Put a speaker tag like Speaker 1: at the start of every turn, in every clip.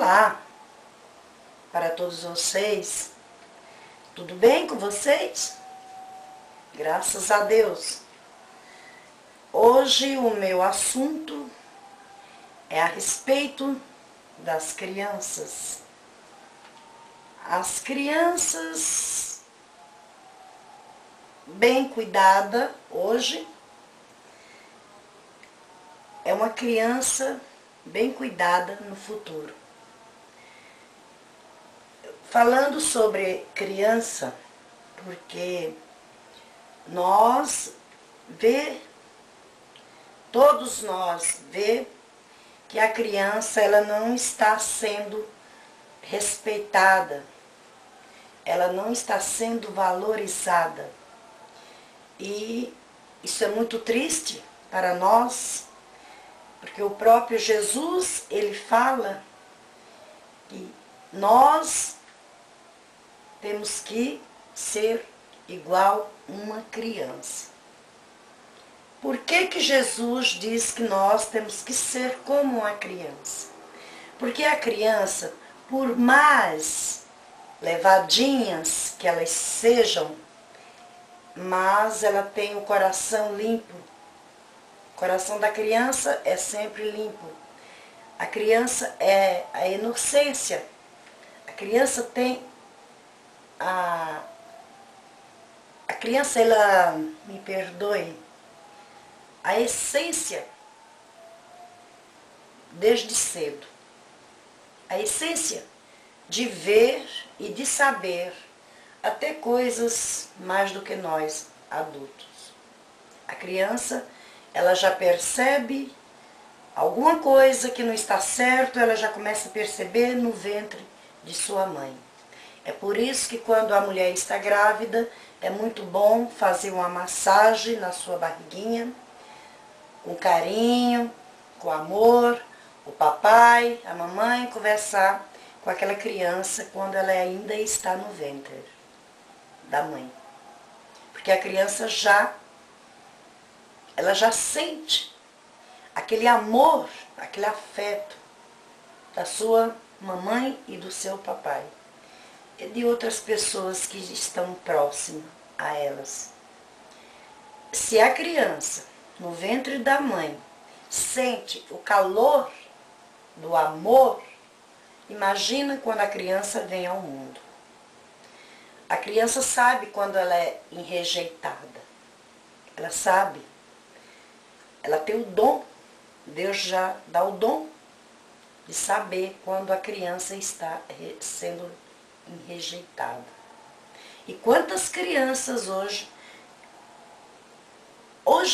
Speaker 1: Olá para todos vocês. Tudo bem com vocês? Graças a Deus. Hoje o meu assunto é a respeito das crianças. As crianças bem cuidada hoje é uma criança bem cuidada no futuro. Falando sobre criança, porque todos nós vê que a criança ela não está sendo respeitada, ela não está sendo valorizada. E isso é muito triste para nós, porque o próprio Jesus, ele fala que nós temos que ser igual uma criança. Por que que Jesus diz que nós temos que ser como uma criança? Porque a criança, por mais levadinhas que elas sejam, mas ela tem o coração limpo. O coração da criança é sempre limpo. A criança é a inocência. A criança tem a criança, ela, me perdoe, a essência desde cedo. A essência de ver e de saber até coisas mais do que nós, adultos. A criança, ela já percebe alguma coisa que não está certo, ela já começa a perceber no ventre de sua mãe. É por isso que quando a mulher está grávida, é muito bom fazer uma massagem na sua barriguinha, com carinho, com amor, o papai, a mamãe, conversar com aquela criança quando ela ainda está no ventre da mãe. Porque a criança ela já sente aquele amor, aquele afeto da sua mamãe e do seu papai. E de outras pessoas que estão próximas a elas. Se a criança, no ventre da mãe, sente o calor do amor, imagina quando a criança vem ao mundo. A criança sabe quando ela é rejeitada. Ela sabe. Ela tem o dom. Deus já dá o dom de saber quando a criança está sendo rejeitada. E quantas crianças hoje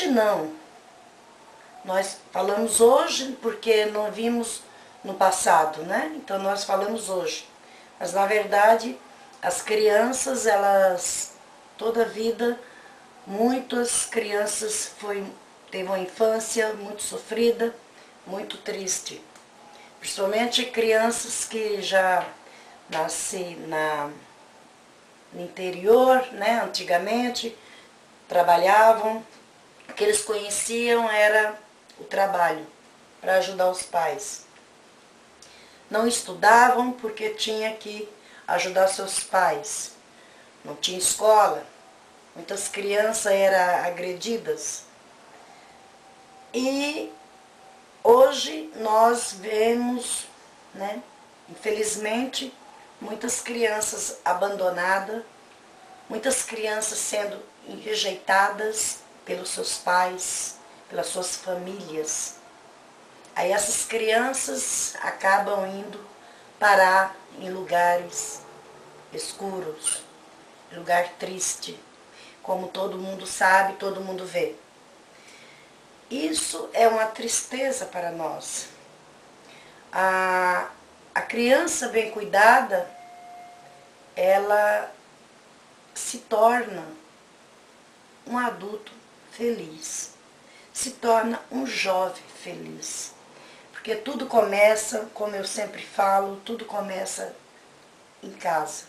Speaker 1: não, nós falamos hoje porque não vimos no passado, né? Então nós falamos hoje. Mas na verdade, as crianças, elas, toda a vida, muitas crianças teve uma infância muito sofrida, muito triste. Principalmente crianças que já nasci no interior, né, antigamente, trabalhavam, o que eles conheciam era o trabalho, para ajudar os pais. Não estudavam porque tinha que ajudar seus pais. Não tinha escola, muitas crianças eram agredidas. E hoje nós vemos, né, infelizmente, muitas crianças abandonadas, muitas crianças sendo rejeitadas pelos seus pais, pelas suas famílias. Aí essas crianças acabam indo parar em lugares escuros, lugar triste, como todo mundo sabe, todo mundo vê. Isso é uma tristeza para nós. A criança bem cuidada, ela se torna um adulto feliz, se torna um jovem feliz. Porque tudo começa, como eu sempre falo, tudo começa em casa.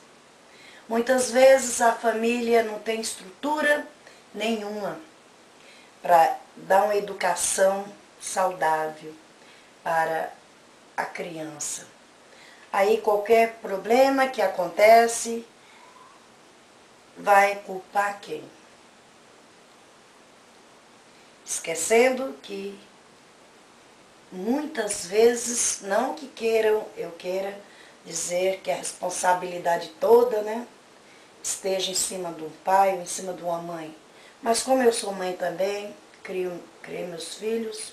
Speaker 1: Muitas vezes a família não tem estrutura nenhuma para dar uma educação saudável para a criança. Aí qualquer problema que acontece, vai culpar quem? Esquecendo que muitas vezes, não que eu queira dizer que a responsabilidade toda, né, esteja em cima de um pai ou em cima de uma mãe. Mas como eu sou mãe também, criei meus filhos,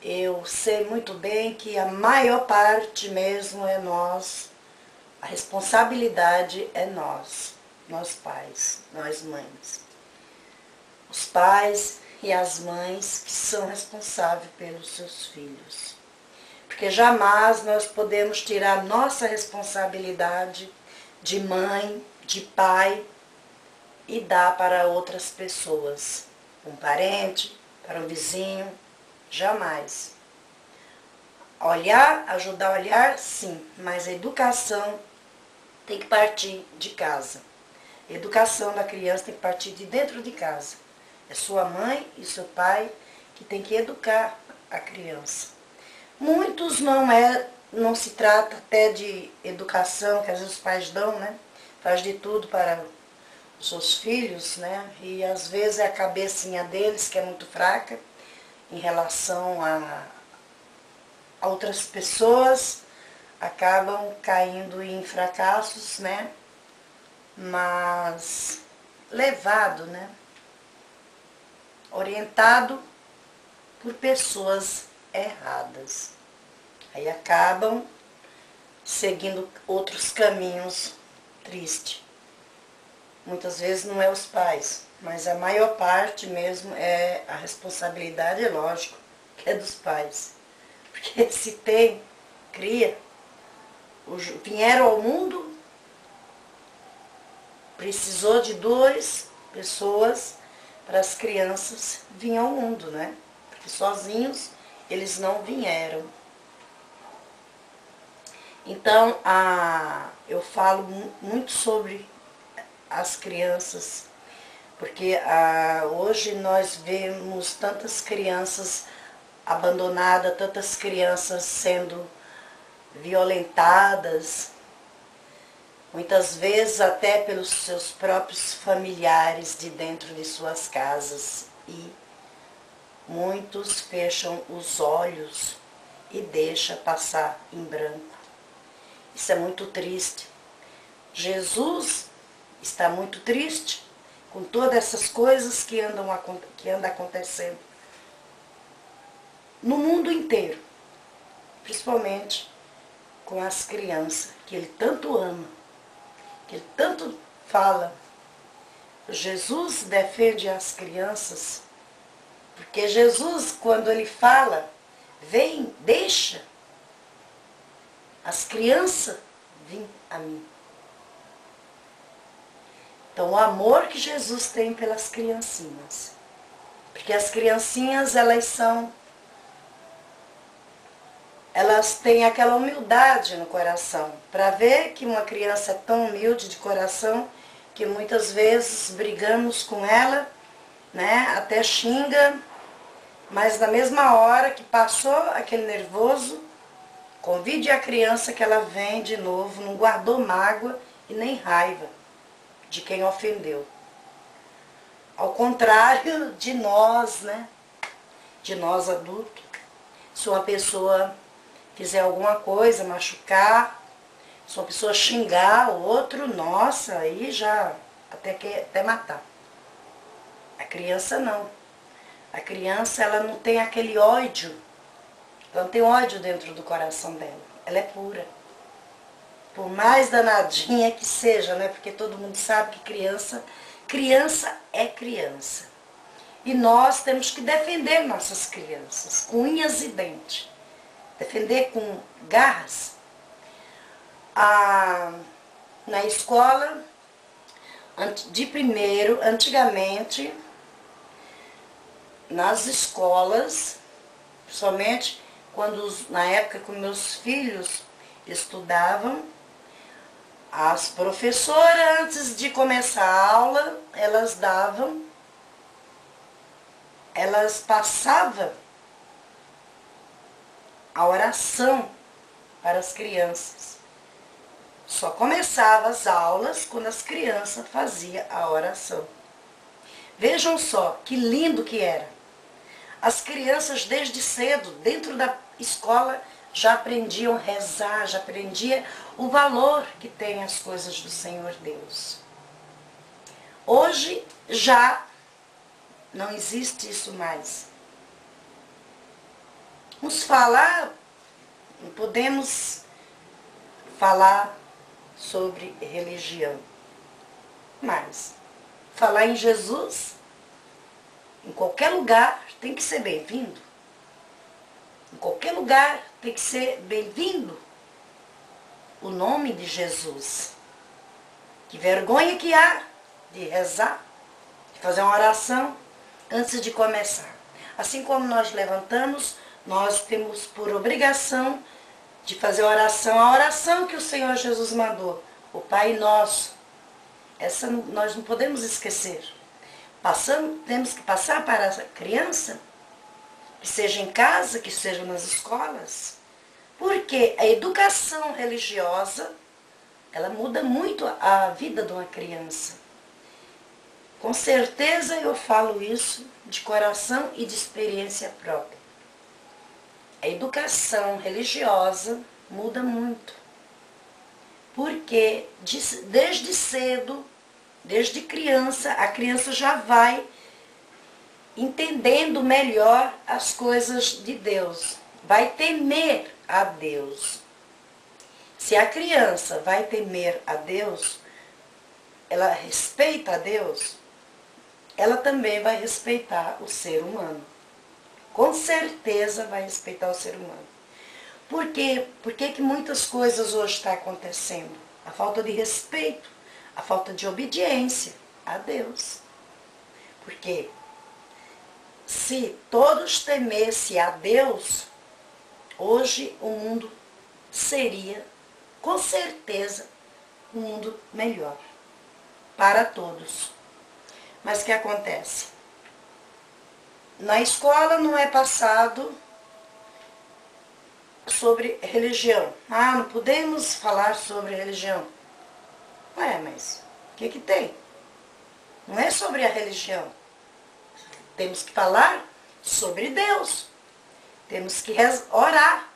Speaker 1: eu sei muito bem que a maior parte mesmo é nós, a responsabilidade é nós pais, nós mães. Os pais e as mães que são responsáveis pelos seus filhos. Porque jamais nós podemos tirar nossa responsabilidade de mãe, de pai e dar para outras pessoas. Um parente, para um vizinho, jamais. Olhar, ajudar a olhar, sim, mas a educação tem que partir de casa. A educação da criança tem que partir de dentro de casa. É sua mãe e seu pai que tem que educar a criança. Muitos não se trata até de educação, que às vezes os pais dão, né? Faz de tudo para os seus filhos, né? E às vezes é a cabecinha deles que é muito fraca em relação a outras pessoas, acabam caindo em fracassos, né? Mas levado, né? Orientado por pessoas erradas. Aí acabam seguindo outros caminhos tristes. Muitas vezes não é os pais, mas a maior parte mesmo é a responsabilidade, é lógico, que é dos pais. Porque se tem, cria, vieram ao mundo, precisou de duas pessoas para as crianças virem ao mundo, né? Porque sozinhos eles não vieram. Então, eu falo muito sobre as crianças, porque hoje nós vemos tantas crianças abandonadas, tantas crianças sendo violentadas, muitas vezes até pelos seus próprios familiares de dentro de suas casas, e muitos fecham os olhos e deixam passar em branco. Isso é muito triste. Jesus está muito triste com todas essas coisas que andam acontecendo no mundo inteiro, principalmente com as crianças, que ele tanto ama, que ele tanto fala. Jesus defende as crianças, porque Jesus, quando ele fala, vem, deixa as crianças virem a mim. Então, o amor que Jesus tem pelas criancinhas. Porque as criancinhas, elas têm aquela humildade no coração. Para ver que uma criança é tão humilde de coração, que muitas vezes brigamos com ela, né? Até xinga, mas na mesma hora que passou aquele nervoso, convide a criança que ela vem de novo, não guardou mágoa e nem raiva de quem ofendeu. Ao contrário de nós, né? De nós adultos. Se uma pessoa fizer alguma coisa, machucar, se uma pessoa xingar o outro, nossa, aí já até matar. A criança não. A criança, ela não tem aquele ódio. Ela não tem ódio dentro do coração dela. Ela é pura. Por mais danadinha que seja, né? Porque todo mundo sabe que criança é criança. E nós temos que defender nossas crianças com unhas e dentes. Defender com garras. Na escola, antigamente, nas escolas, somente na época que meus filhos estudavam, as professoras, antes de começar a aula, elas passavam a oração para as crianças. Só começava as aulas quando as crianças faziam a oração. Vejam só que lindo que era. As crianças desde cedo, dentro da escola, já aprendiam a rezar, já aprendiam o valor que tem as coisas do Senhor Deus. Hoje já não existe isso mais. Vamos falar, podemos falar sobre religião, mas falar em Jesus, em qualquer lugar, tem que ser bem-vindo. Em qualquer lugar tem que ser bem-vindo o nome de Jesus. Que vergonha que há de rezar, de fazer uma oração antes de começar. Assim como nós levantamos, nós temos por obrigação de fazer a oração que o Senhor Jesus mandou, o Pai Nosso. Essa nós não podemos esquecer. Temos que passar para a criança, que seja em casa, que seja nas escolas, porque a educação religiosa, ela muda muito a vida de uma criança. Com certeza eu falo isso de coração e de experiência própria. A educação religiosa muda muito, porque desde cedo, desde criança, a criança já vai entendendo melhor as coisas de Deus, vai temer a Deus. Se a criança vai temer a Deus, ela respeita a Deus, ela também vai respeitar o ser humano. Com certeza vai respeitar o ser humano. Por quê? Por que muitas coisas hoje estão acontecendo? A falta de respeito, a falta de obediência a Deus. Porque se todos temessem a Deus, hoje o mundo seria, com certeza, um mundo melhor para todos. Mas o que acontece? Na escola não é passado sobre religião. Ah, não podemos falar sobre religião. Ué, mas o que tem? Não é sobre a religião. Temos que falar sobre Deus. Temos que orar.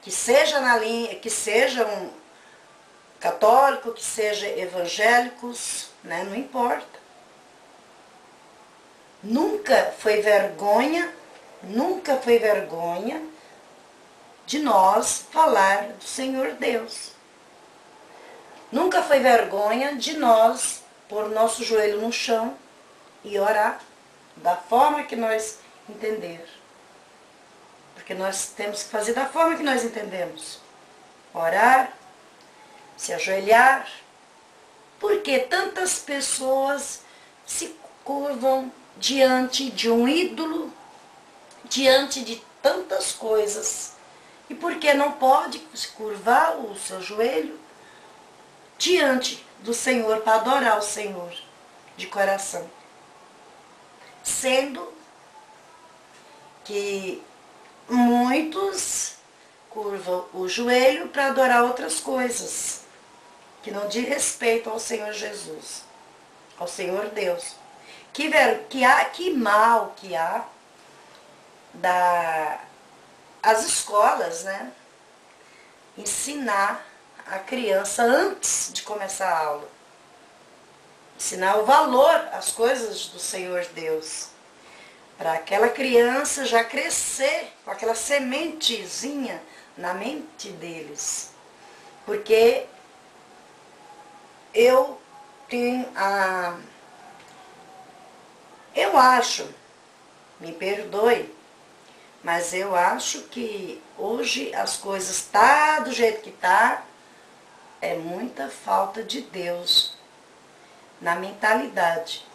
Speaker 1: Que seja na linha, que sejam católico, que seja evangélicos, né? Não importa. Nunca foi vergonha de nós falar do Senhor Deus. Nunca foi vergonha de nós pôr o nosso joelho no chão e orar da forma que nós entender. Porque nós temos que fazer da forma que nós entendemos. Orar, se ajoelhar. Porque tantas pessoas se curvam diante de um ídolo, diante de tantas coisas. E por que não pode se curvar o seu joelho diante do Senhor, para adorar o Senhor de coração? Sendo que muitos curvam o joelho para adorar outras coisas, que não diz respeito ao Senhor Jesus, ao Senhor Deus. Que mal que há as escolas, né? Ensinar a criança antes de começar a aula. Ensinar o valor, as coisas do Senhor Deus. Para aquela criança já crescer com aquela sementezinha na mente deles. Porque eu tenho eu acho, me perdoe, mas eu acho que hoje as coisas tá do jeito que tá, é muita falta de Deus na mentalidade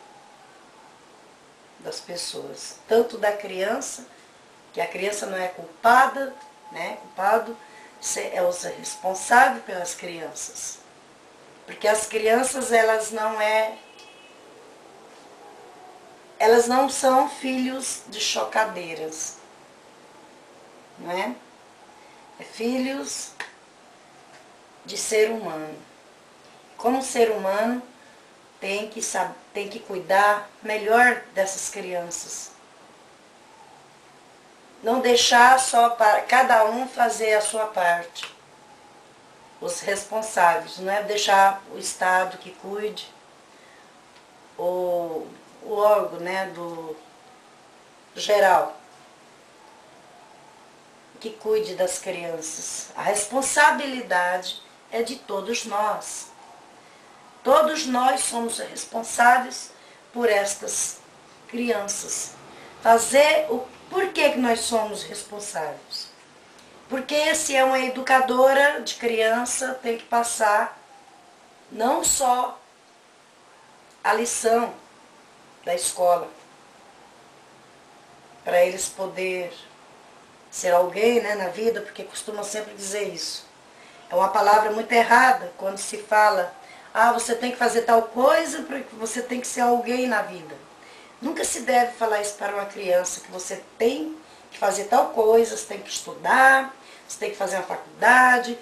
Speaker 1: das pessoas. Tanto da criança, que a criança não é culpada, né? Culpado é o responsável pelas crianças. Porque as crianças, elas não são filhos de chocadeiras, não é? filhos de ser humano. Como ser humano, tem que cuidar melhor dessas crianças. Não deixar só para cada um fazer a sua parte. Os responsáveis, não é deixar o Estado que cuide, o órgão, né, do geral, que cuide das crianças. A responsabilidade é de todos nós. Todos nós somos responsáveis por estas crianças. Por que nós somos responsáveis? Porque se é uma educadora de criança, tem que passar não só a lição da escola, para eles poderem ser alguém, né, na vida, porque costumam sempre dizer isso. É uma palavra muito errada quando se fala, você tem que fazer tal coisa porque você tem que ser alguém na vida. Nunca se deve falar isso para uma criança, que você tem que fazer tal coisa, você tem que estudar, você tem que fazer uma faculdade,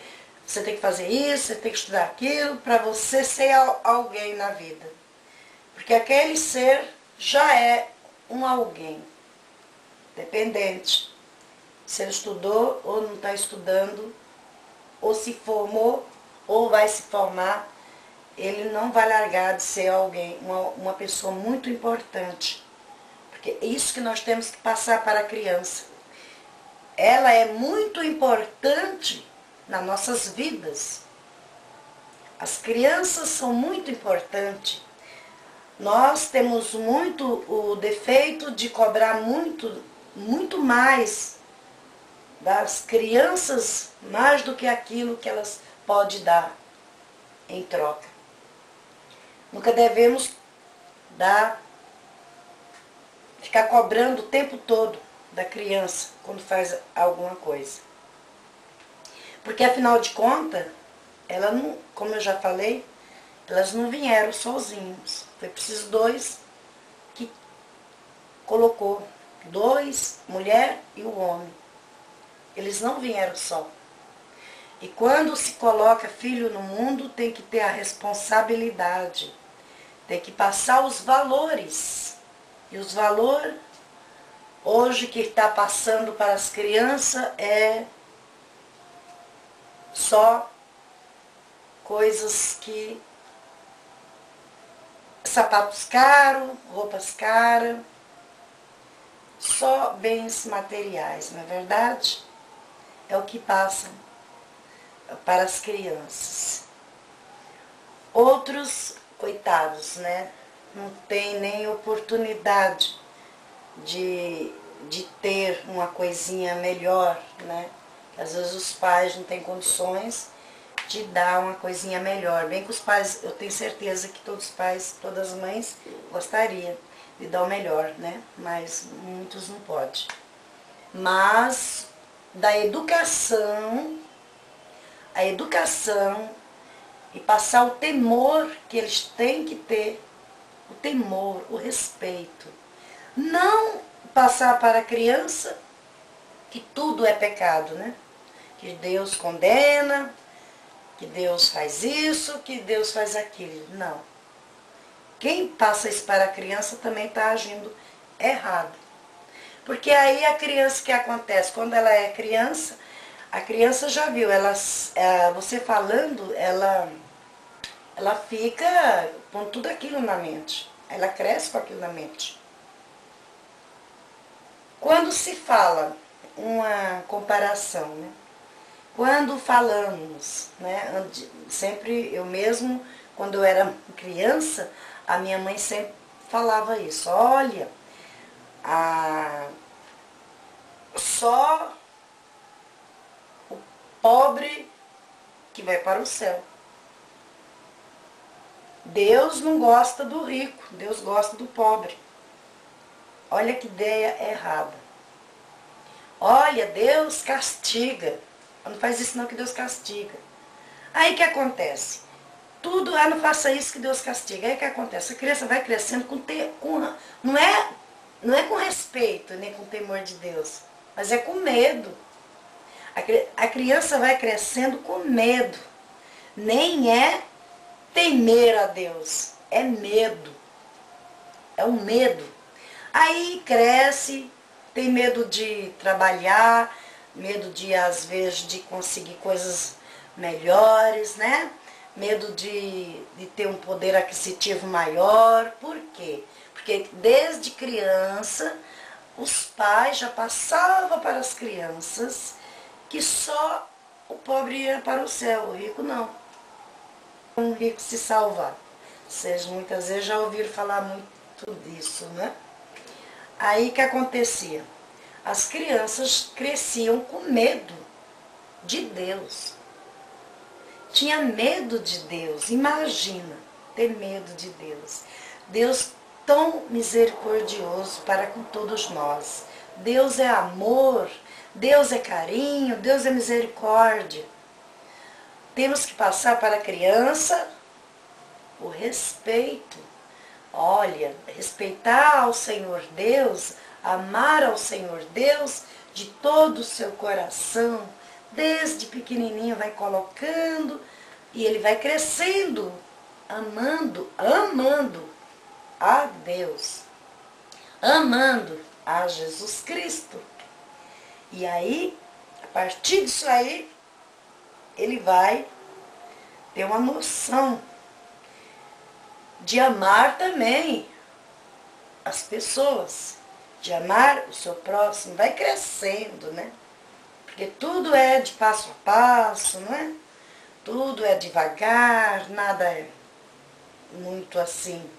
Speaker 1: você tem que fazer isso, você tem que estudar aquilo, para você ser alguém na vida. Porque aquele ser já é um alguém, dependente. Se ele estudou ou não está estudando, ou se formou ou vai se formar, ele não vai largar de ser alguém, uma pessoa muito importante. Porque é isso que nós temos que passar para a criança. Ela é muito importante nas nossas vidas. As crianças são muito importantes. Nós temos muito o defeito de cobrar muito mais das crianças, mais do que aquilo que elas podem dar em troca. Nunca devemos ficar cobrando o tempo todo da criança quando faz alguma coisa. Porque afinal de contas, ela não, como eu já falei, elas não vieram sozinhos. Foi preciso dois que colocou, dois, mulher e o homem. Eles não vieram só. E quando se coloca filho no mundo, tem que ter a responsabilidade. Tem que passar os valores. E os valores, hoje, que está passando para as crianças é só coisas que... sapatos caros, roupas caras, só bens materiais, não é verdade? É o que passa para as crianças. Outros, coitados, né? Não tem nem oportunidade de ter uma coisinha melhor, né? Às vezes os pais não têm condições de dar uma coisinha melhor. Bem que os pais, eu tenho certeza que todos os pais, todas as mães gostariam de dar o melhor, né? Mas muitos não podem. Mas da educação, a educação e passar o temor que eles têm que ter, o temor, o respeito. Não passar para a criança que tudo é pecado, né? Que Deus condena, que Deus faz isso, que Deus faz aquilo. Não. Quem passa isso para a criança também está agindo errado. Porque aí a criança, o que acontece? Quando ela é criança, a criança já viu, você falando, ela fica com tudo aquilo na mente. Ela cresce com aquilo na mente. Quando se fala, uma comparação, né? Quando falamos, né? Sempre, eu mesmo, quando eu era criança, a minha mãe sempre falava isso. Olha, só o pobre que vai para o céu. Deus não gosta do rico, Deus gosta do pobre. Olha que ideia errada. Olha, Deus castiga. Não faz isso não, que Deus castiga. Aí o que acontece? Tudo, não faça isso que Deus castiga. Aí o que acontece? A criança vai crescendo não é com respeito, nem com temor de Deus, mas é com medo. A criança vai crescendo com medo. Nem é temer a Deus, é medo. É um medo. Aí cresce, tem medo de trabalhar, medo de, às vezes, de conseguir coisas melhores, né? Medo de ter um poder aquisitivo maior. Por quê? Porque desde criança, os pais já passavam para as crianças que só o pobre ia para o céu, o rico não. Um rico se salvar. Vocês muitas vezes já ouviram falar muito disso, né? Aí que acontecia? As crianças cresciam com medo de Deus. Tinha medo de Deus. Imagina ter medo de Deus. Deus tão misericordioso para com todos nós. Deus é amor, Deus é carinho, Deus é misericórdia. Temos que passar para a criança o respeito. Olha, respeitar ao Senhor Deus, amar ao Senhor Deus de todo o seu coração, desde pequenininho vai colocando e ele vai crescendo, amando a Deus, amando a Jesus Cristo. E aí, a partir disso aí, ele vai ter uma noção de amar também as pessoas, de amar o seu próximo, vai crescendo, né? Porque tudo é de passo a passo, não é? Tudo é devagar, nada é muito assim,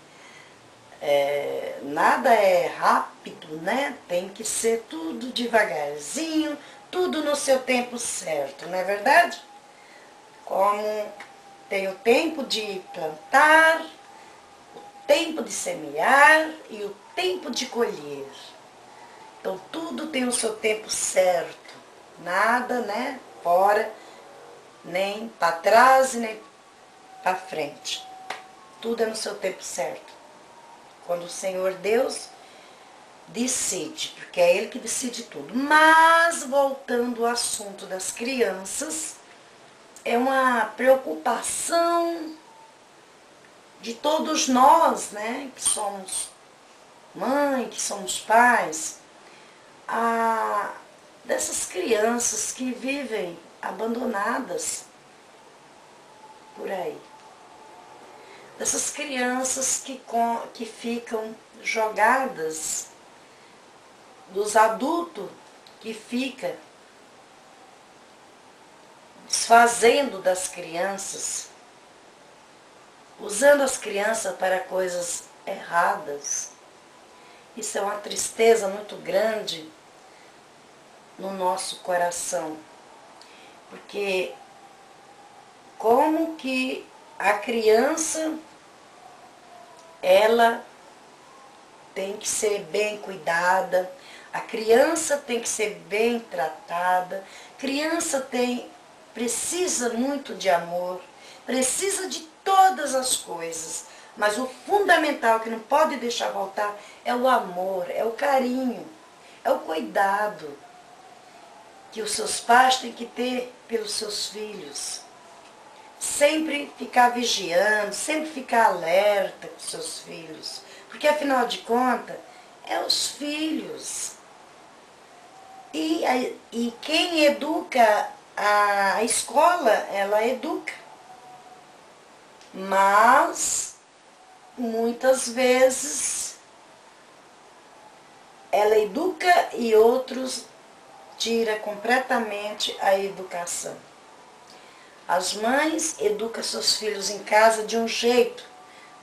Speaker 1: nada é rápido, né? Tem que ser tudo devagarzinho, tudo no seu tempo certo, não é verdade? Como tem o tempo de plantar, tempo de semear e o tempo de colher. Então tudo tem o seu tempo certo. Nada, né, fora, nem para trás e nem para frente. Tudo é no seu tempo certo. Quando o Senhor Deus decide, porque é Ele que decide tudo. Mas, voltando ao assunto das crianças, é uma preocupação de todos nós, né, que somos mãe, que somos pais, dessas crianças que vivem abandonadas por aí. Dessas crianças que ficam jogadas, dos adultos que ficam desfazendo das crianças, usando as crianças para coisas erradas. Isso é uma tristeza muito grande no nosso coração. Porque como que a criança, ela tem que ser bem cuidada, a criança tem que ser bem tratada, criança precisa muito de amor, precisa de todas as coisas, mas o fundamental que não pode deixar faltar é o amor, é o carinho, é o cuidado que os seus pais têm que ter pelos seus filhos. Sempre ficar vigiando, sempre ficar alerta com seus filhos, porque afinal de contas, é os filhos. E quem educa, a escola, ela educa. Mas, muitas vezes, ela educa e outros tira completamente a educação. As mães educam seus filhos em casa de um jeito,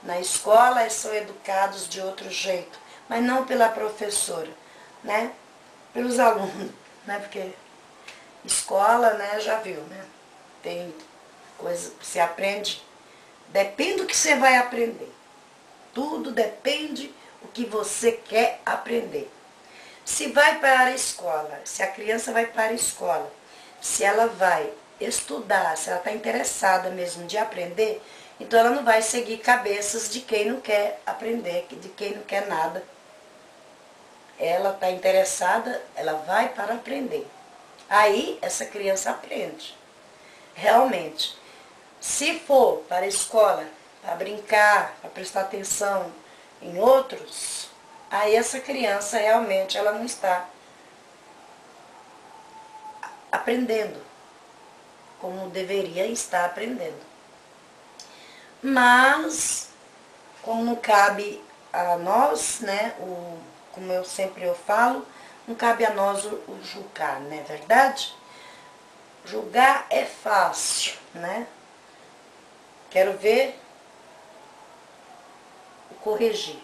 Speaker 1: na escola eles são educados de outro jeito, mas não pela professora, né? Pelos alunos, né? Porque escola, né, já viu, né? Tem coisa que você aprende, depende do que você vai aprender. Tudo depende do que você quer aprender. Se vai para a escola, se a criança vai para a escola, se ela vai estudar, se ela está interessada mesmo de aprender, então ela não vai seguir cabeças de quem não quer aprender, de quem não quer nada. Ela está interessada, ela vai para aprender. Aí essa criança aprende. Realmente, se for para a escola, para brincar, para prestar atenção em outros, aí essa criança realmente ela não está aprendendo como deveria estar aprendendo. Mas, como não cabe a nós, né, como eu falo, não cabe a nós o julgar, não é verdade? Julgar é fácil, né? Quero ver o corrigir.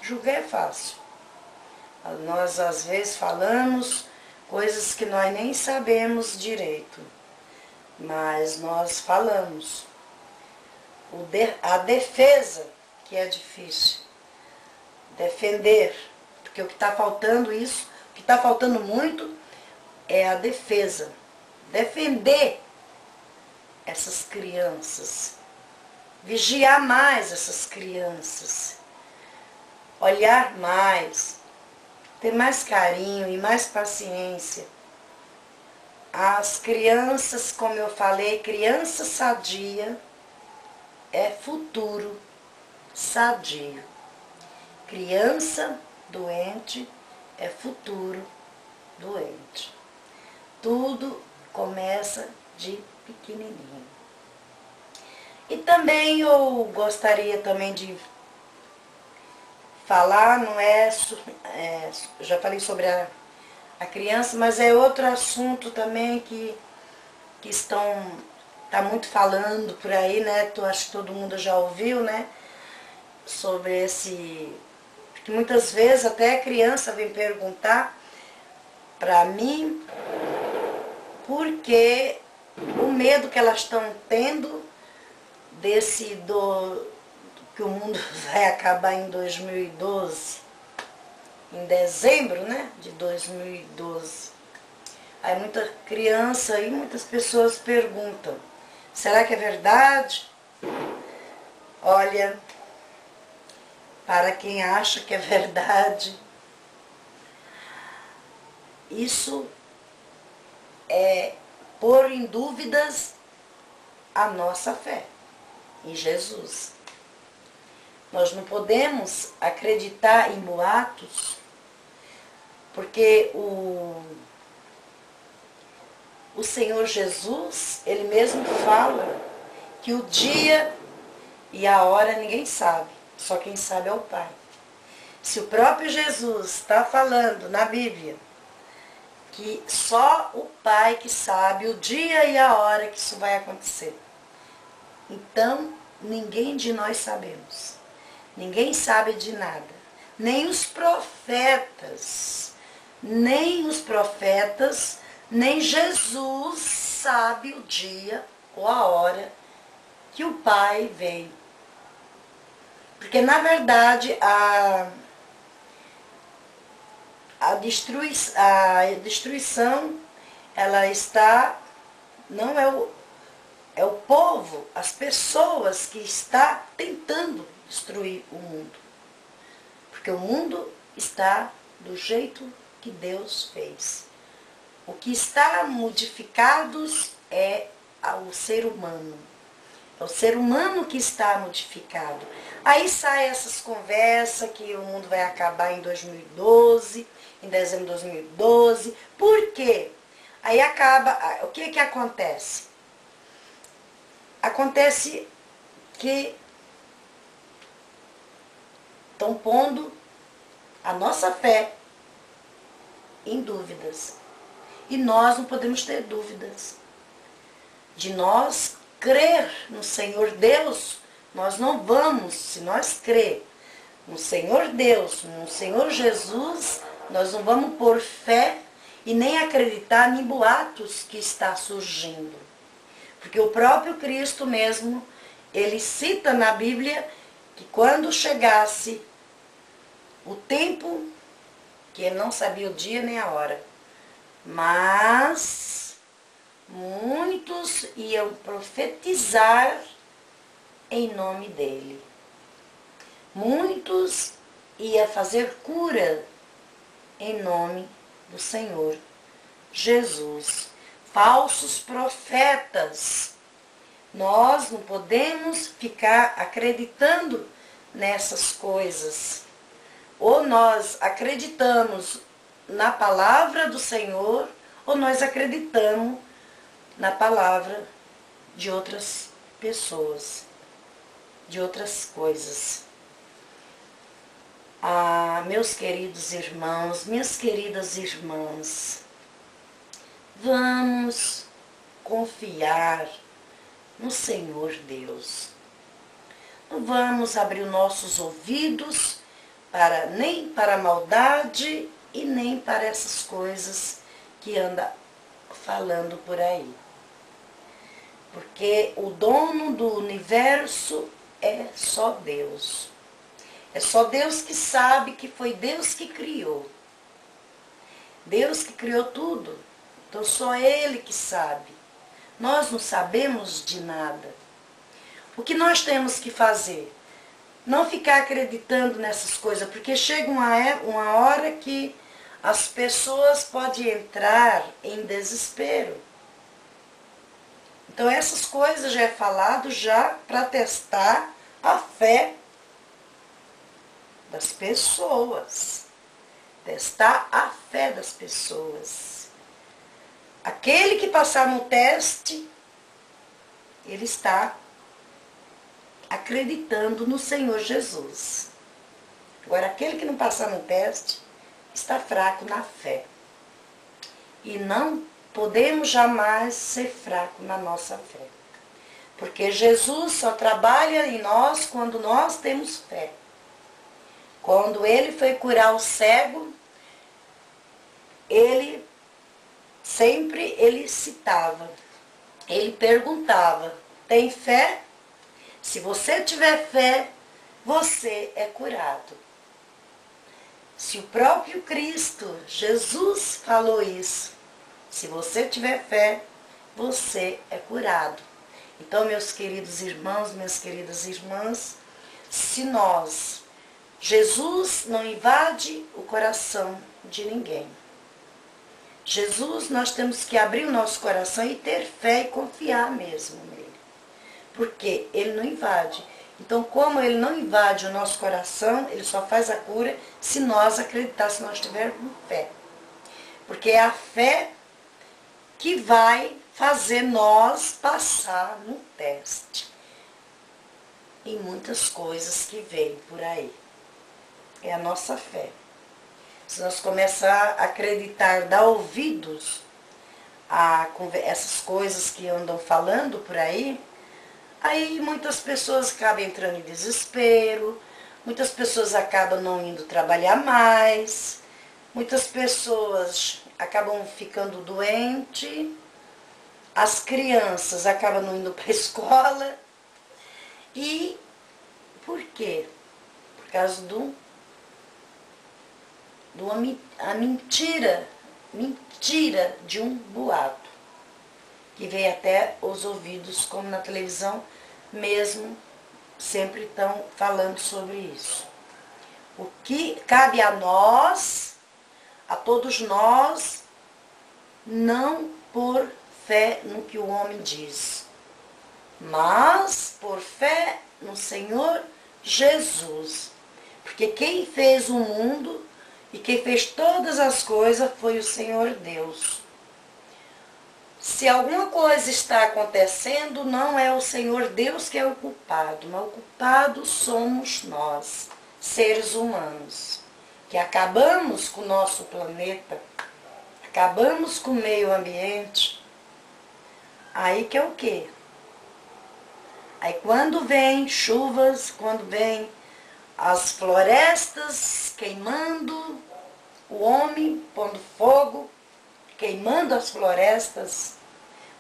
Speaker 1: Julgar é fácil. Nós, às vezes, falamos coisas que nós nem sabemos direito, mas nós falamos. A defesa que é difícil. Defender. Porque o que está faltando isso, o que está faltando muito é a defesa. Defender essas crianças. Vigiar mais essas crianças. Olhar mais. Ter mais carinho e mais paciência. As crianças, como eu falei, criança sadia é futuro sadio. Criança doente é futuro doente. Tudo começa de pequenininho. E também eu gostaria também de falar, não é, já falei sobre a criança, mas é outro assunto também que tá muito falando por aí, né? Acho que todo mundo já ouviu, né? Sobre porque muitas vezes até a criança vem perguntar para mim porque o medo que elas estão tendo que o mundo vai acabar em 2012, em dezembro, né, de 2012. Aí muita criança e muitas pessoas perguntam, será que é verdade? Olha, para quem acha que é verdade, isso é pôr em dúvidas a nossa fé em Jesus. Nós não podemos acreditar em boatos, porque o Senhor Jesus, Ele mesmo fala que o dia e a hora ninguém sabe, só quem sabe é o Pai. Se o próprio Jesus está falando na Bíblia que só o Pai que sabe o dia e a hora que isso vai acontecer, então ninguém de nós sabemos. Ninguém sabe de nada. Nem os profetas, nem Jesus sabe o dia ou a hora que o Pai vem. Porque, na verdade, a destruição, ela está, não é o povo, as pessoas que está tentando destruir o mundo. Porque o mundo está do jeito que Deus fez. O que está modificado é o ser humano. É o ser humano que está modificado. Aí saem essas conversas que o mundo vai acabar em 2012, em dezembro de 2012. Por quê? Aí acaba, o que acontece? Acontece que estão pondo a nossa fé em dúvidas. E nós não podemos ter dúvidas. De nós crer no Senhor Deus, nós não vamos, se nós crer no Senhor Deus, no Senhor Jesus, nós não vamos pôr fé e nem acreditar em boatos que está surgindo. Porque o próprio Cristo mesmo, ele cita na Bíblia que quando chegasse o tempo, que ele não sabia o dia nem a hora, mas muitos iam profetizar em nome dele. Muitos iam fazer cura em nome do Senhor Jesus. Falsos profetas. Nós não podemos ficar acreditando nessas coisas. Ou nós acreditamos na palavra do Senhor, ou nós acreditamos na palavra de outras pessoas, de outras coisas. Ah, meus queridos irmãos, minhas queridas irmãs, vamos confiar no Senhor Deus. Não vamos abrir os nossos ouvidos nem para a maldade e nem para essas coisas que anda falando por aí. Porque o dono do universo é só Deus. É só Deus que sabe que foi Deus que criou. Deus que criou tudo. Então só Ele que sabe. Nós não sabemos de nada. O que nós temos que fazer? Não ficar acreditando nessas coisas, porque chega uma hora que as pessoas podem entrar em desespero. Então essas coisas já é falado já para testar a fé das pessoas. Testar a fé das pessoas. Aquele que passar no teste, ele está acreditando no Senhor Jesus. Agora, aquele que não passar no teste, está fraco na fé. E não podemos jamais ser fraco na nossa fé. Porque Jesus só trabalha em nós quando nós temos fé. Quando ele foi curar o cego, ele citava, ele perguntava, tem fé? Se você tiver fé, você é curado. Se o próprio Cristo, Jesus, falou isso, se você tiver fé, você é curado. Então, meus queridos irmãos, minhas queridas irmãs, se Jesus não invade o coração de ninguém. Jesus, nós temos que abrir o nosso coração e ter fé e confiar mesmo nele. Porque ele não invade. Então, como ele não invade o nosso coração, ele só faz a cura se nós acreditarmos, se nós tivermos fé. Porque é a fé que vai fazer nós passar no teste. Em muitas coisas que vêm por aí. É a nossa fé. Se nós começar a acreditar, dar ouvidos a essas coisas que andam falando por aí, aí muitas pessoas acabam entrando em desespero, muitas pessoas acabam não indo trabalhar mais, muitas pessoas acabam ficando doentes, as crianças acabam não indo para a escola. E por quê? Por causa a mentira de um boato, que vem até os ouvidos, como na televisão mesmo, sempre estão falando sobre isso. O que cabe a nós, a todos nós, não por fé no que o homem diz, mas por fé no Senhor Jesus. Porque quem fez o mundo e quem fez todas as coisas foi o Senhor Deus. Se alguma coisa está acontecendo, não é o Senhor Deus que é o culpado, mas o culpado somos nós, seres humanos, que acabamos com o nosso planeta, acabamos com o meio ambiente. Aí que é o quê? Aí quando vem chuvas, quando vem as florestas queimando, o homem pondo fogo, queimando as florestas,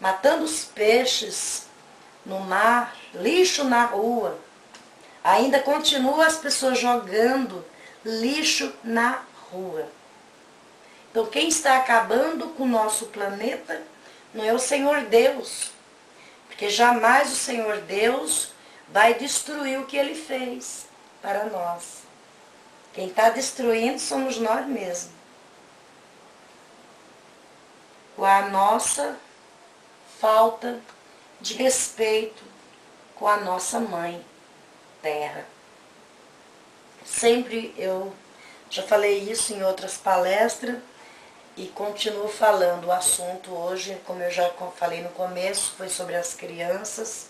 Speaker 1: matando os peixes no mar, lixo na rua. Ainda continua as pessoas jogando lixo na rua. Então quem está acabando com o nosso planeta não é o Senhor Deus, porque jamais o Senhor Deus vai destruir o que ele fez para nós. Quem está destruindo somos nós mesmos. com a nossa falta de respeito com a nossa mãe terra. Sempre eu já falei isso em outras palestras e continuo falando. O assunto hoje, como eu já falei no começo, foi sobre as crianças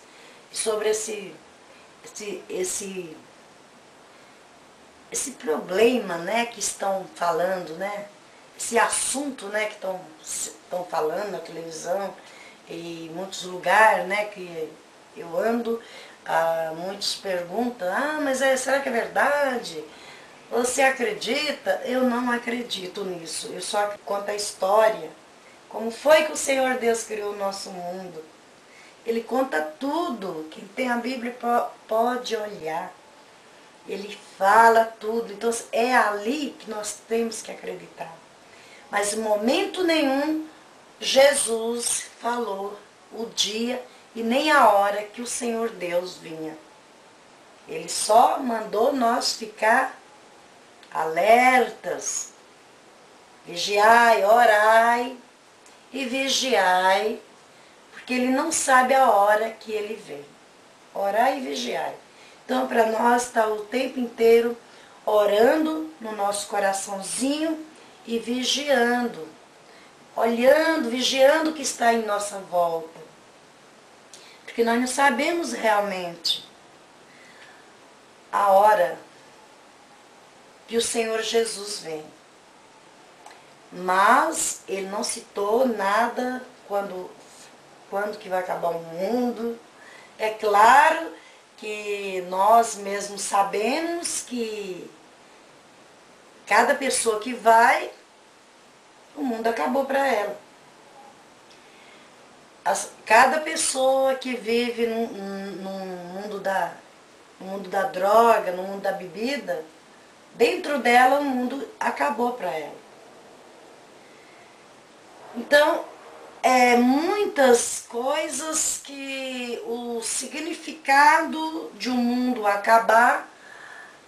Speaker 1: e sobre esse problema, né, que estão falando, né, esse assunto, né, que estão falando na televisão e em muitos lugares, né, que eu ando, muitos perguntam, mas será que é verdade? Você acredita? Eu não acredito nisso, eu só conto a história, como foi que o Senhor Deus criou o nosso mundo. Ele conta tudo, quem tem a Bíblia pode olhar. Ele fala tudo, então é ali que nós temos que acreditar. Mas em momento nenhum, Jesus falou o dia e nem a hora que o Senhor Deus vinha. Ele só mandou nós ficar alertas, vigiai, orai e vigiai, porque ele não sabe a hora que ele vem. Orai e vigiai. Então, para nós, está o tempo inteiro orando no nosso coraçãozinho e vigiando, olhando, vigiando o que está em nossa volta. Porque nós não sabemos realmente a hora que o Senhor Jesus vem. Mas ele não citou nada quando que vai acabar o mundo. É claro que nós mesmos sabemos que cada pessoa que vai, o mundo acabou para ela. Cada pessoa que vive no mundo da droga, no mundo da bebida, dentro dela o mundo acabou para ela. Então, muitas coisas que o significado de um mundo acabar,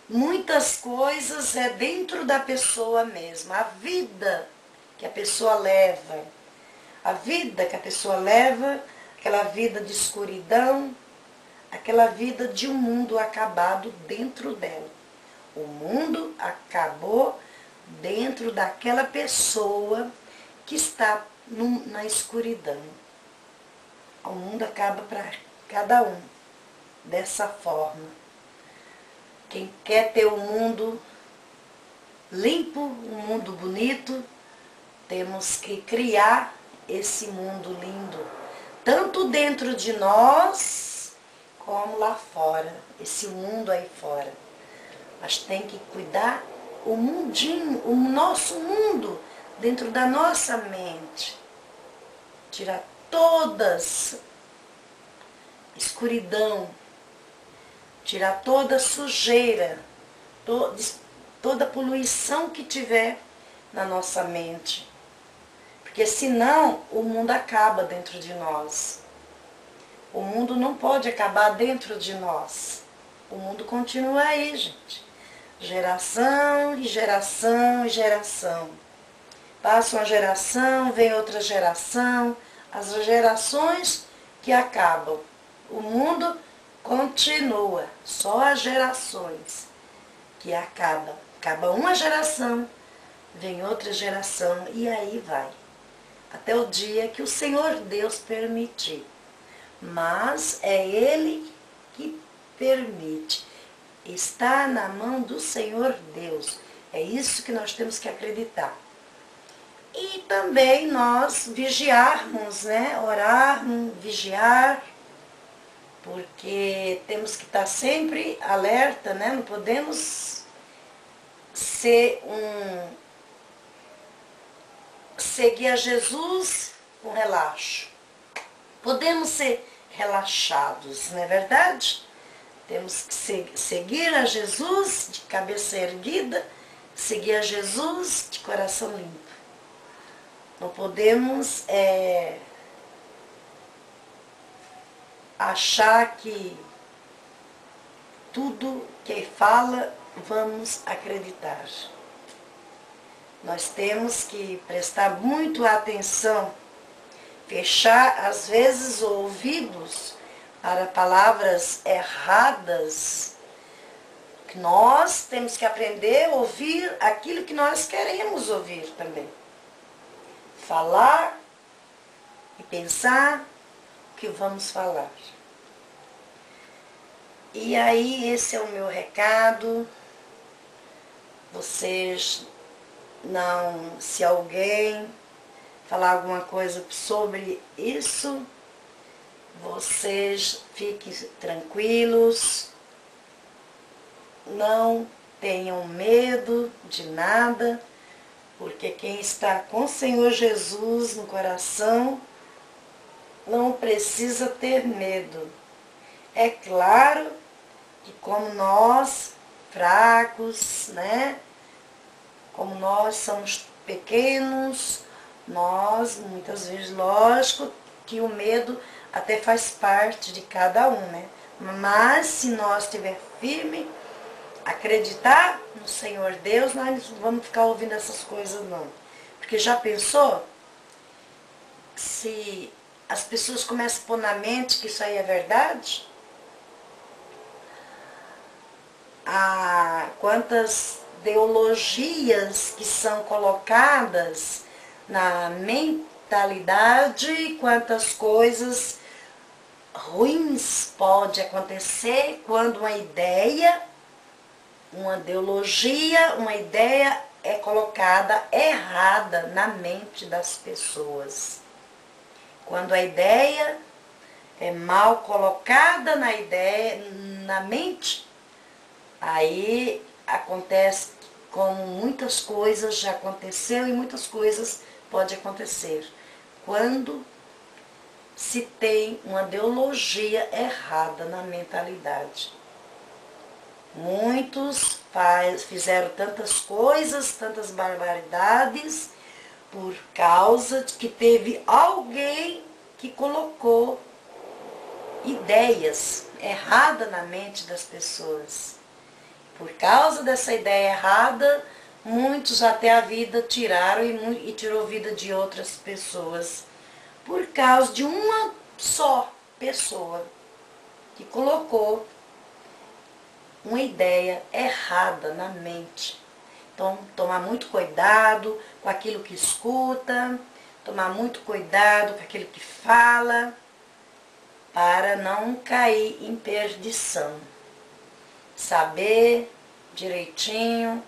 Speaker 1: muitas coisas é dentro da pessoa mesma, a vida que a pessoa leva, aquela vida de escuridão, aquela vida de um mundo acabado dentro dela. O mundo acabou dentro daquela pessoa que está na escuridão. O mundo acaba para cada um dessa forma. Quem quer ter um mundo limpo, um mundo bonito, temos que criar esse mundo lindo, tanto dentro de nós como lá fora, esse mundo aí fora. Mas tem que cuidar o mundinho, o nosso mundo, dentro da nossa mente. Tirar todas escuridão, tirar toda sujeira, toda poluição que tiver na nossa mente. Porque senão o mundo acaba dentro de nós. O mundo não pode acabar dentro de nós. O mundo continua aí, gente. Geração e geração e geração. Passa uma geração, vem outra geração, as gerações que acabam. O mundo continua, só as gerações que acabam. Acaba uma geração, vem outra geração e aí vai. Até o dia que o Senhor Deus permitir. Mas é Ele que permite. Está na mão do Senhor Deus. É isso que nós temos que acreditar. E também nós vigiarmos, né? Orarmos, vigiar, porque temos que estar sempre alerta, né? Não podemos seguir a Jesus com relaxo. Podemos ser relaxados, não é verdade? Temos que seguir a Jesus de cabeça erguida, seguir a Jesus de coração limpo. Não podemos achar que tudo que fala vamos acreditar. Nós temos que prestar muito atenção fechar às vezes ouvidos para palavras erradas, que nós temos que aprender a ouvir aquilo que nós queremos ouvir também. Falar e pensar o que vamos falar. E aí, esse é o meu recado. Vocês não, se alguém falar alguma coisa sobre isso, vocês fiquem tranquilos, não tenham medo de nada, porque quem está com o Senhor Jesus no coração não precisa ter medo. É claro que como nós, fracos, né? Como nós somos pequenos, nós, muitas vezes, lógico que o medo até faz parte de cada um, né? Mas se nós estiver firme, acreditar no Senhor Deus, nós não vamos ficar ouvindo essas coisas, não. Porque já pensou se as pessoas começam a pôr na mente que isso aí é verdade? Quantas ideologias que são colocadas na mentalidade, quantas coisas ruins pode acontecer quando uma ideia, uma ideologia, uma ideia é colocada errada na mente das pessoas. Quando a ideia é mal colocada na mente, aí acontece como muitas coisas já aconteceu e muitas coisas pode acontecer. Quando se tem uma ideologia errada na mentalidade. Muitos fizeram tantas coisas, tantas barbaridades, por causa de que teve alguém que colocou ideias erradas na mente das pessoas. Por causa dessa ideia errada, muitos até a vida tiraram e tirou a vida de outras pessoas. Por causa de uma só pessoa que colocou uma ideia errada na mente. Então, tomar muito cuidado com aquilo que escuta, tomar muito cuidado com aquilo que fala, para não cair em perdição. Saber direitinho,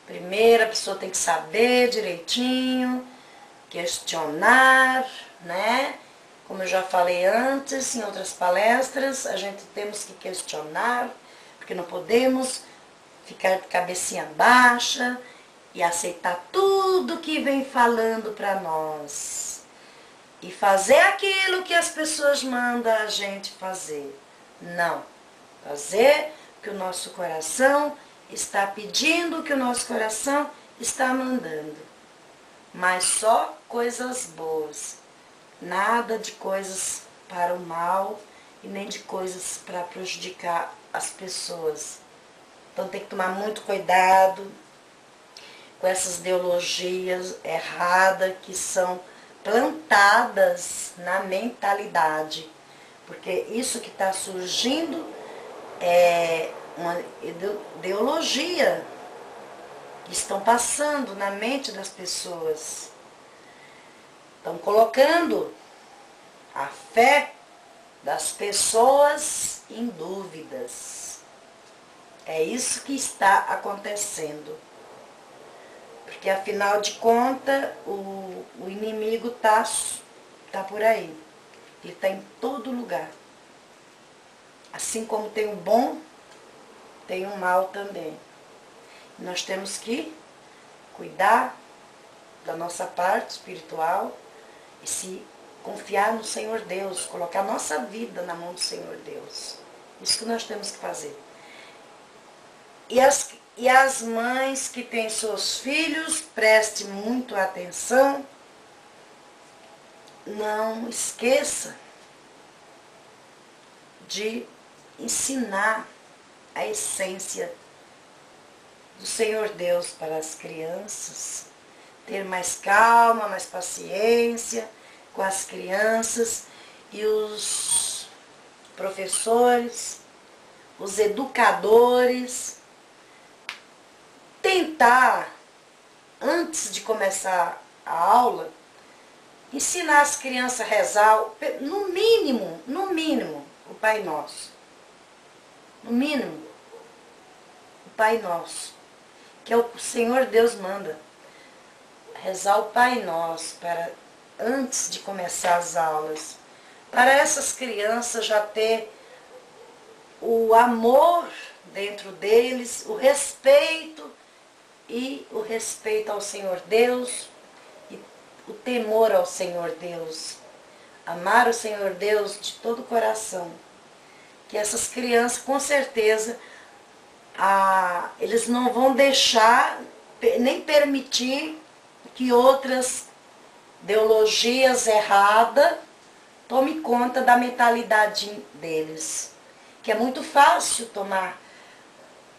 Speaker 1: primeiro a pessoa tem que saber direitinho, questionar, né? Como eu já falei antes, em outras palestras, a gente temos que questionar, porque não podemos ficar de cabecinha baixa e aceitar tudo que vem falando para nós. E fazer aquilo que as pessoas mandam a gente fazer. Não. Fazer o que o nosso coração está pedindo, o que o nosso coração está mandando. Mas só coisas boas. Nada de coisas para o mal e nem de coisas para prejudicar as pessoas. Então tem que tomar muito cuidado com essas ideologias erradas que são plantadas na mentalidade. Porque isso que está surgindo é uma ideologia que estão passando na mente das pessoas. Estão colocando a fé das pessoas em dúvidas. É isso que está acontecendo. Porque, afinal de contas, o inimigo tá por aí. Ele está em todo lugar. Assim como tem o bom, tem o mal também. Nós temos que cuidar da nossa parte espiritual e se confiar no Senhor Deus, colocar nossa vida na mão do Senhor Deus. Isso que nós temos que fazer. E as mães que têm seus filhos, preste muito atenção, não esqueça de ensinar a essência do Senhor Deus para as crianças, ter mais calma, mais paciência, com as crianças e os professores, os educadores, tentar, antes de começar a aula, ensinar as crianças a rezar, no mínimo, o Pai Nosso. No mínimo, o Pai Nosso, que é o Senhor Deus manda. Rezar o Pai Nosso antes de começar as aulas. Para essas crianças já ter o amor dentro deles, o respeito ao Senhor Deus, o temor ao Senhor Deus, amar o Senhor Deus de todo o coração. Que essas crianças, com certeza, eles não vão deixar, nem permitir que outras ideologias erradas tomem conta da mentalidade deles. Que é muito fácil tomar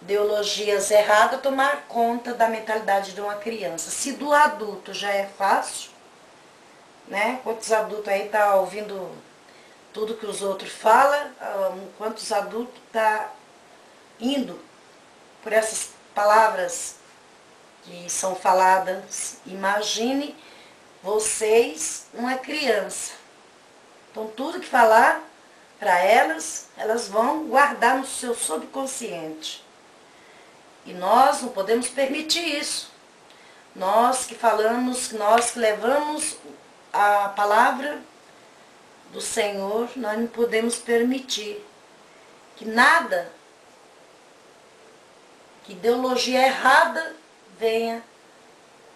Speaker 1: ideologias erradas, tomar conta da mentalidade de uma criança. Se do adulto já é fácil, né? Quantos adultos aí tá ouvindo tudo que os outros falam, quantos adultos tá indo por essas palavras que são faladas. Imagine vocês, uma criança. Então tudo que falar para elas, elas vão guardar no seu subconsciente. E nós não podemos permitir isso. Nós que falamos, nós que levamos a palavra do Senhor, nós não podemos permitir que nada, que ideologia errada venha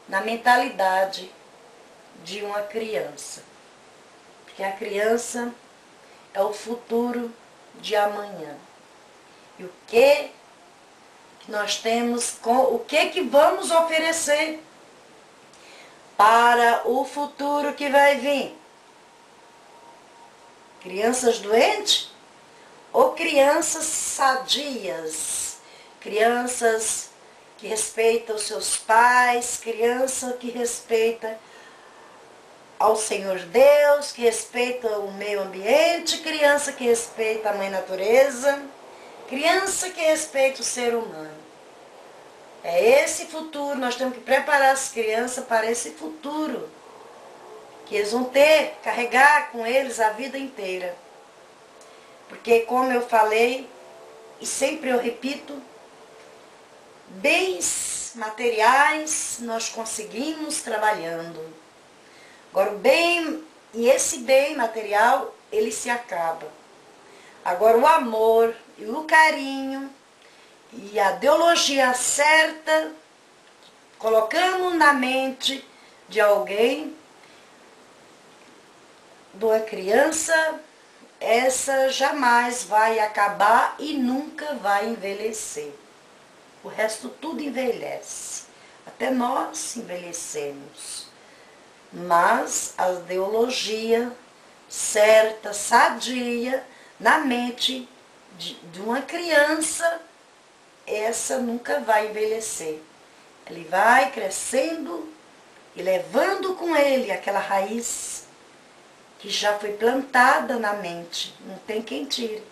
Speaker 1: na mentalidade de uma criança. Porque a criança é o futuro de amanhã. E o que nós temos, o que vamos oferecer para o futuro que vai vir? Crianças doentes ou crianças sadias? Crianças que respeitam os seus pais, criança que respeita ao Senhor Deus, que respeita o meio ambiente, criança que respeita a mãe natureza, criança que respeita o ser humano. É esse futuro, nós temos que preparar as crianças para esse futuro, que eles vão carregar com eles a vida inteira. Porque, como eu falei, e sempre eu repito, bens materiais nós conseguimos trabalhando. Agora o bem, e esse bem material, ele se acaba. Agora o amor e o carinho e a ideologia certa, colocamos na mente de alguém, de uma criança, essa jamais vai acabar e nunca vai envelhecer. O resto tudo envelhece. Até nós envelhecemos. Mas a ideologia certa, sadia, na mente de uma criança, essa nunca vai envelhecer. Ele vai crescendo e levando com ele aquela raiz que já foi plantada na mente. Não tem quem tire.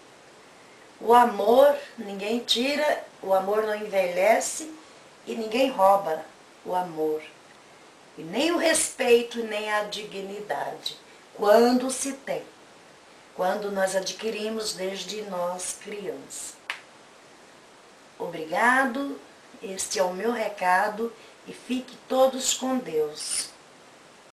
Speaker 1: O amor, ninguém tira, o amor não envelhece e ninguém rouba o amor. E nem o respeito, nem a dignidade. Quando se tem. Quando nós adquirimos desde nós criança. Obrigado, este é o meu recado e fique todos com Deus.